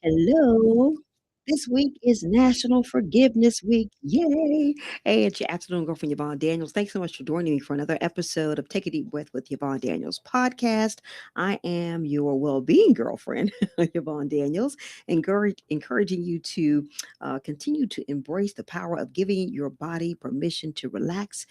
Hello. This week is National Forgiveness Week. Yay. Hey, it's your afternoon girlfriend, Yvonne Daniels. Thanks so much for joining me for another episode of Take a Deep Breath with Yvonne Daniels podcast. I am your well being girlfriend, Yvonne Daniels, encouraging you to continue to embrace the power of giving your body permission to relax.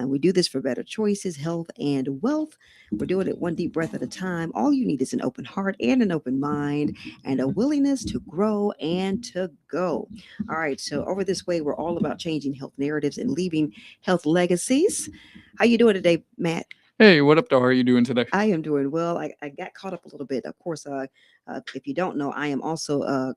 We do this for better choices, health, and wealth. We're doing it one deep breath at a time. All you need is an open heart and an open mind and a willingness to grow and to go. All right, so over this way, we're all about changing health narratives and leaving health legacies. How you doing today, Matt? Hey, what up, though? How are you doing today? I am doing well. I got caught up a little bit. Of course, if you don't know, I am also a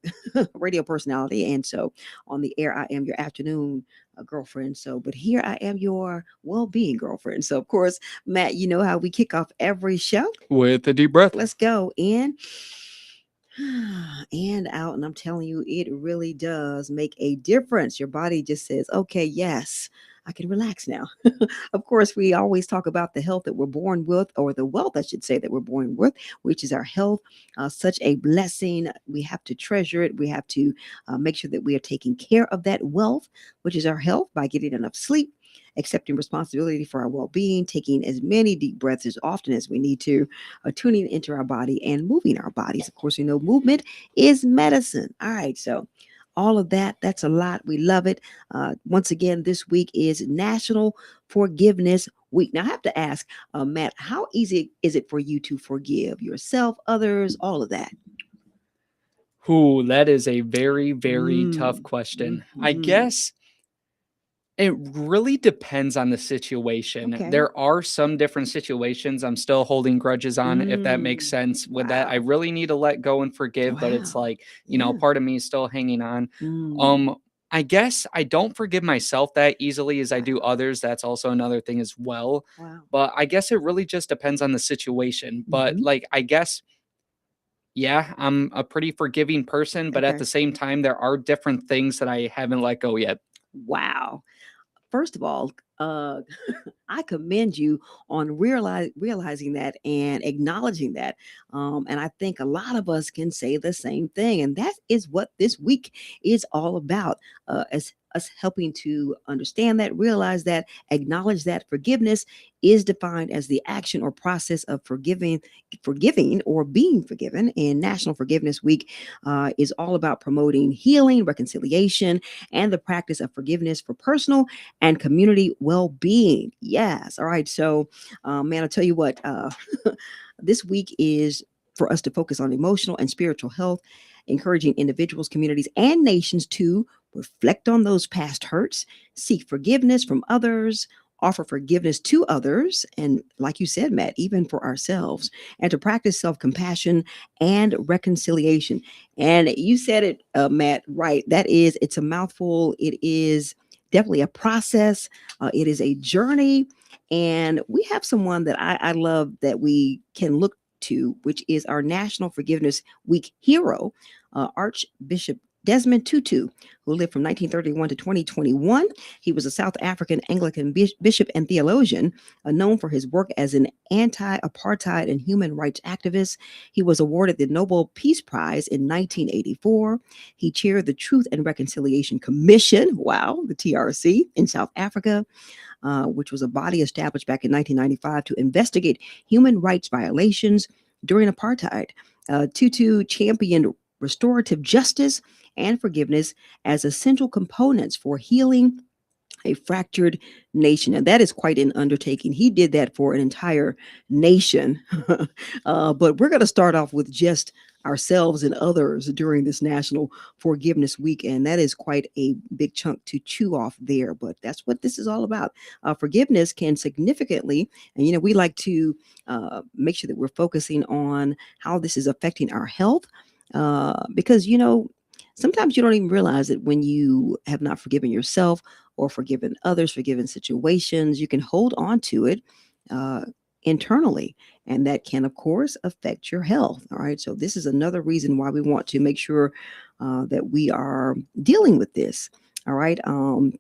radio personality. And so on the air, I am your afternoon girlfriend. So, but here I am your well being girlfriend. So, of course, Matt, you know how we kick off every show. With a deep breath. Let's go in and out. And I'm telling you, it really does make a difference. Your body just says, okay, yes, I can relax now. Of course, we always talk about the health that we're born with, or the wealth, I should say, that we're born with, which is our health. Such a blessing. We have to treasure it. We have to make sure that we are taking care of that wealth, which is our health, by getting enough sleep, accepting responsibility for our well-being, taking as many deep breaths as often as we need to, tuning into our body and moving our bodies. Of course, we know movement is medicine. All right, so all of that's a lot. We love it. Once again, this week is National Forgiveness Week. Now, I have to ask, Matt, how easy is it for you to forgive yourself, others, all of that? Ooh, that is a very, very tough Mm, question. I mhm. guess it really depends on the situation. Okay. There are some different situations I'm still holding grudges on, if that makes Mm, sense. With that, I wow. really need to let go and forgive, but it's Wow. like, Yeah. part of me is still hanging on. Mm, Um, I guess I don't forgive myself that easily as I do others. That's also another thing as well. wow. But I guess it really just depends on the situation. But Hmm. like, I guess yeah, I'm a pretty forgiving person, but at Okay. the same time, there are different things that I haven't let go yet. Wow. First of all, I commend you on realizing that and acknowledging that. And I think a lot of us can say the same thing. And that is what this week is all about. As us helping to understand that, realize that, acknowledge that forgiveness is defined as the action or process of forgiving or being forgiven. And National Forgiveness Week is all about promoting healing, reconciliation, and the practice of forgiveness for personal and community well-being. Yes. All right. So, man, I'll tell you what. This week is for us to focus on emotional and spiritual health, encouraging individuals, communities, and nations to reflect on those past hurts, seek forgiveness from others, offer forgiveness to others, and like you said, Matt, even for ourselves, and to practice self-compassion and reconciliation. And you said it, Matt, right? It's a mouthful. It is definitely a process. It is a journey. And we have someone that I love that we can look to, which is our National Forgiveness Week hero, Archbishop Desmond Tutu, who lived from 1931 to 2021. He was a South African Anglican bishop and theologian, known for his work as an anti apartheid and human rights activist. He was awarded the Nobel Peace Prize in 1984. He chaired the Truth and Reconciliation Commission, wow, the TRC, in South Africa, which was a body established back in 1995 to investigate human rights violations during apartheid. Tutu championed restorative justice and forgiveness as essential components for healing a fractured nation. And that is quite an undertaking. He did that for an entire nation. But we're going to start off with just ourselves and others during this National Forgiveness Week. And that is quite a big chunk to chew off there. But that's what this is all about. Forgiveness can significantly, and we like to make sure that we're focusing on how this is affecting our health. Because, sometimes you don't even realize it when you have not forgiven yourself or forgiven others, forgiven situations. You can hold on to it uh, internally, and that can, of course, affect your health. All right. So, this is another reason why we want to make sure that we are dealing with this. All right.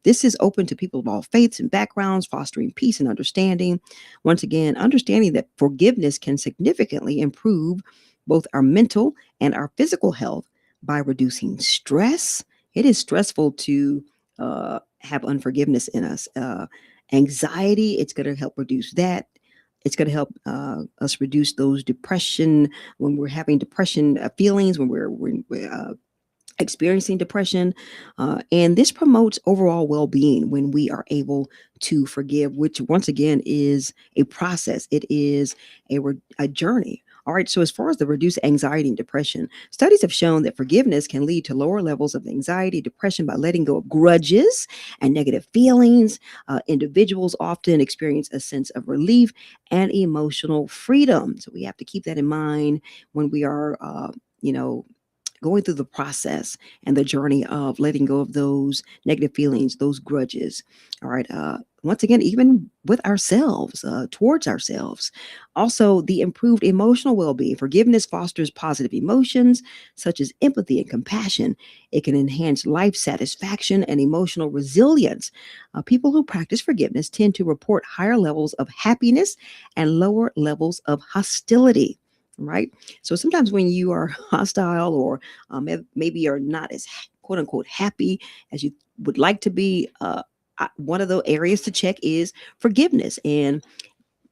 This is open to people of all faiths and backgrounds, fostering peace and understanding. Once again, understanding that forgiveness can significantly improve both our mental and our physical health by reducing stress. It is stressful to have unforgiveness in us. Anxiety, it's going to help reduce that. It's going to help us reduce those depression when we're having depression feelings, when we're experiencing depression. And this promotes overall well being when we are able to forgive, which once again is a process, it is a journey. All right, so as far as the reduced anxiety and depression, studies have shown that forgiveness can lead to lower levels of anxiety, depression by letting go of grudges and negative feelings. Individuals often experience a sense of relief and emotional freedom. So we have to keep that in mind when we are, you know, going through the process and the journey of letting go of those negative feelings, those grudges. All right. Once again, even with ourselves, towards ourselves. Also, the improved emotional well being. Forgiveness fosters positive emotions such as empathy and compassion. It can enhance life satisfaction and emotional resilience. People who practice forgiveness tend to report higher levels of happiness and lower levels of hostility. Right. So sometimes when you are hostile or maybe you're not as quote unquote happy as you would like to be, one of the areas to check is forgiveness. And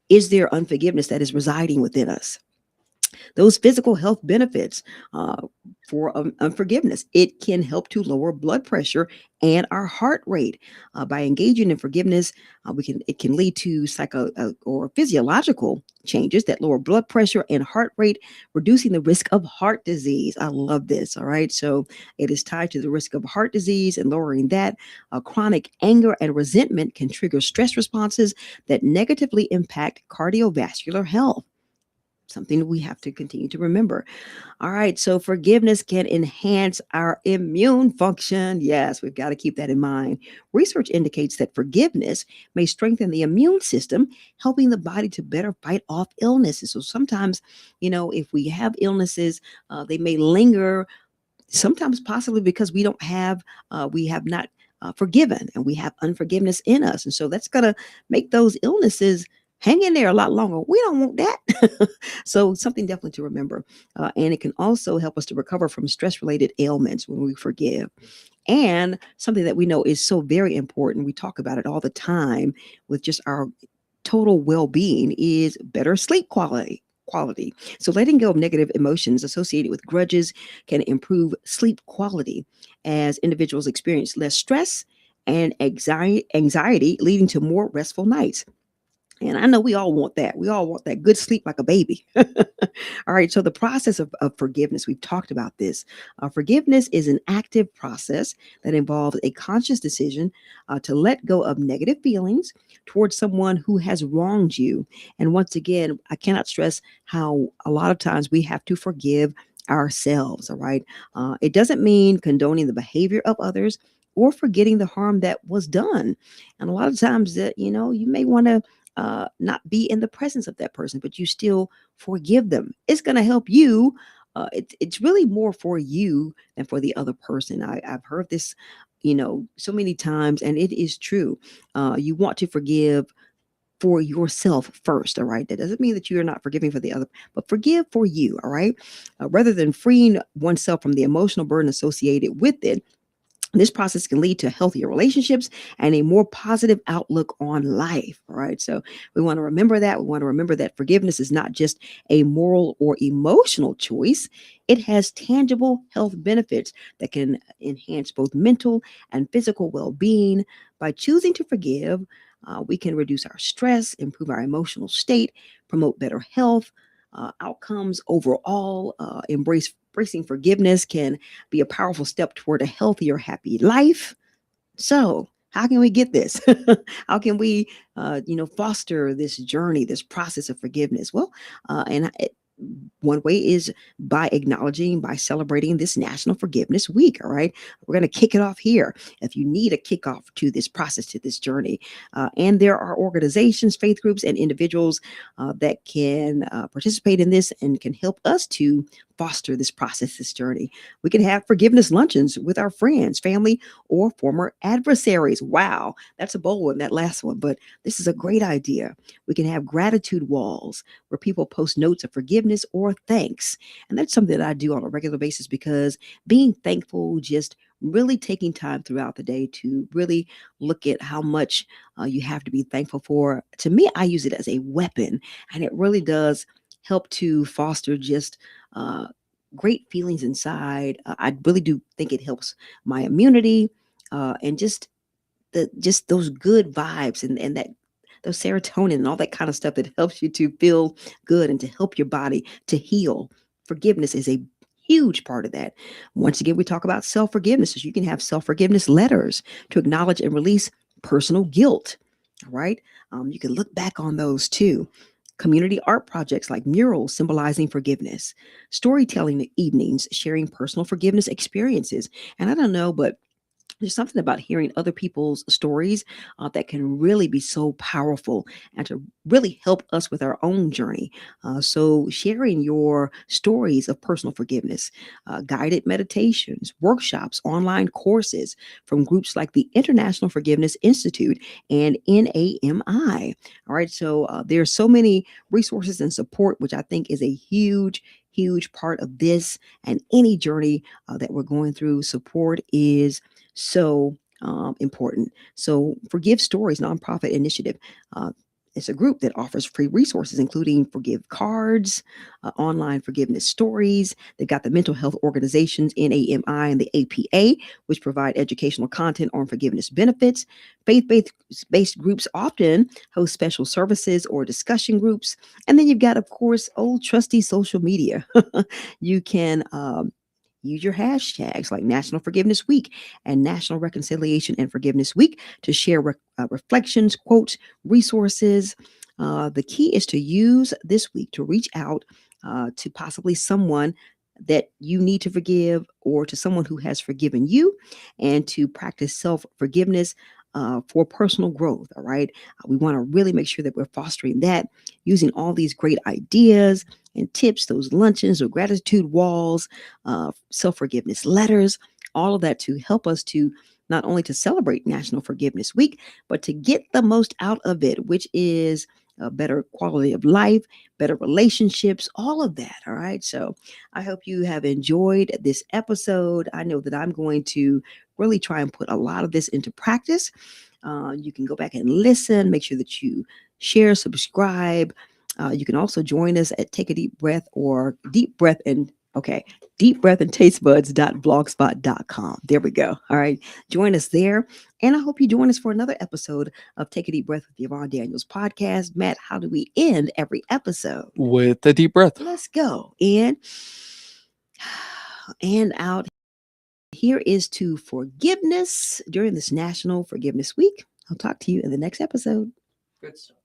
is there unforgiveness that is residing within us? Those physical health benefits uh, for unforgiveness. It can help to lower blood pressure and our heart rate. By engaging in forgiveness, it can lead to psycho or physiological changes that lower blood pressure and heart rate, reducing the risk of heart disease. I love this. All right, so it is tied to the risk of heart disease and lowering that. Chronic anger and resentment can trigger stress responses that negatively impact cardiovascular health, something we have to continue to remember. All right, so forgiveness can enhance our immune function. Yes, we've got to keep that in mind. Research indicates that forgiveness may strengthen the immune system, helping the body to better fight off illnesses. So sometimes, if we have illnesses, they may linger, sometimes possibly because we have not forgiven, and we have unforgiveness in us. And so that's going to make those illnesses hang in there a lot longer. We don't want that. So something definitely to remember. And it can also help us to recover from stress related ailments when we forgive. And something that we know is so very important, we talk about it all the time with just our total well-being, is better sleep quality. So letting go of negative emotions associated with grudges can improve sleep quality as individuals experience less stress and anxiety, leading to more restful nights. And I know we all want that. We all want that good sleep like a baby. All right. So, the process of forgiveness, we've talked about this. Forgiveness is an active process that involves a conscious decision to let go of negative feelings towards someone who has wronged you. And once again, I cannot stress how a lot of times we have to forgive ourselves. All right. It doesn't mean condoning the behavior of others or forgetting the harm that was done. And a lot of times that, you may want to not be in the presence of that person, but you still forgive them. It's going to help you. It's really more for you than for the other person. I've heard this, so many times, and it is true. You want to forgive for yourself first, all right? That doesn't mean that you're not forgiving for the other, but forgive for you, all right? Rather than freeing oneself from the emotional burden associated with it, this process can lead to healthier relationships and a more positive outlook on life. All right. So we want to remember that. We want to remember that forgiveness is not just a moral or emotional choice, it has tangible health benefits that can enhance both mental and physical well being. By choosing to forgive, we can reduce our stress, improve our emotional state, promote better health. Outcomes overall, embracing forgiveness can be a powerful step toward a healthier, happy life. So, how can we get this? How can we, foster this journey, this process of forgiveness? Well, and one way is by acknowledging, by celebrating this National Forgiveness Week. All right. We're going to kick it off here. If you need a kickoff to this process, to this journey, and there are organizations, faith groups, and individuals that can participate in this and can help us to foster this process, this journey. We can have forgiveness luncheons with our friends, family, or former adversaries. Wow, that's a bold one, that last one, but this is a great idea. We can have gratitude walls where people post notes of forgiveness or thanks. And that's something that I do on a regular basis because being thankful, just really taking time throughout the day to really look at how much you have to be thankful for. To me, I use it as a weapon, and it really does help to foster just uh, great feelings inside. I really do think it helps my immunity and just those good vibes and that those serotonin and all that kind of stuff that helps you to feel good and to help your body to heal. Forgiveness is a huge part of that. Once again, we talk about self forgiveness. So you can have self forgiveness letters to acknowledge and release personal guilt. All right. You can look back on those too. Community art projects like murals symbolizing forgiveness, storytelling evenings sharing personal forgiveness experiences. And I don't know, but there's something about hearing other people's stories that can really be so powerful and to really help us with our own journey. So, sharing your stories of personal forgiveness, guided meditations, workshops, online courses from groups like the International Forgiveness Institute and NAMI. All right, so there's so many resources and support, which I think is a huge part of this and any journey that we're going through. Support is so important. So, Forgive Stories nonprofit initiative. Uh, it's a group that offers free resources, including forgive cards, online forgiveness stories. They've got the mental health organizations, NAMI and the APA, which provide educational content on forgiveness benefits. Faith based groups often host special services or discussion groups. And then you've got, of course, old trusty social media. You can use your hashtags like National Forgiveness Week and National Reconciliation and Forgiveness Week to share reflections, quotes, resources. The key is to use this week to reach out to possibly someone that you need to forgive or to someone who has forgiven you and to practice self forgiveness. For personal growth, all right? We want to really make sure that we're fostering that using all these great ideas and tips, those luncheons or gratitude walls, self forgiveness letters, all of that to help us to not only to celebrate National Forgiveness Week, but to get the most out of it, which is a better quality of life, better relationships, all of that. All right. So I hope you have enjoyed this episode. I know that I'm going to really try and put a lot of this into practice. You can go back and listen, make sure that you share, subscribe. You can also join us at Take a Deep Breath or Deep Breath and okay, deep breath and tastebuds.blogspot.com. There we go. All right. Join us there. And I hope you join us for another episode of Take a Deep Breath with Yvonne Daniels podcast. Matt, how do we end every episode? With a deep breath. Let's go. In and out. Here is to forgiveness during this National Forgiveness Week. I'll talk to you in the next episode. Good stuff.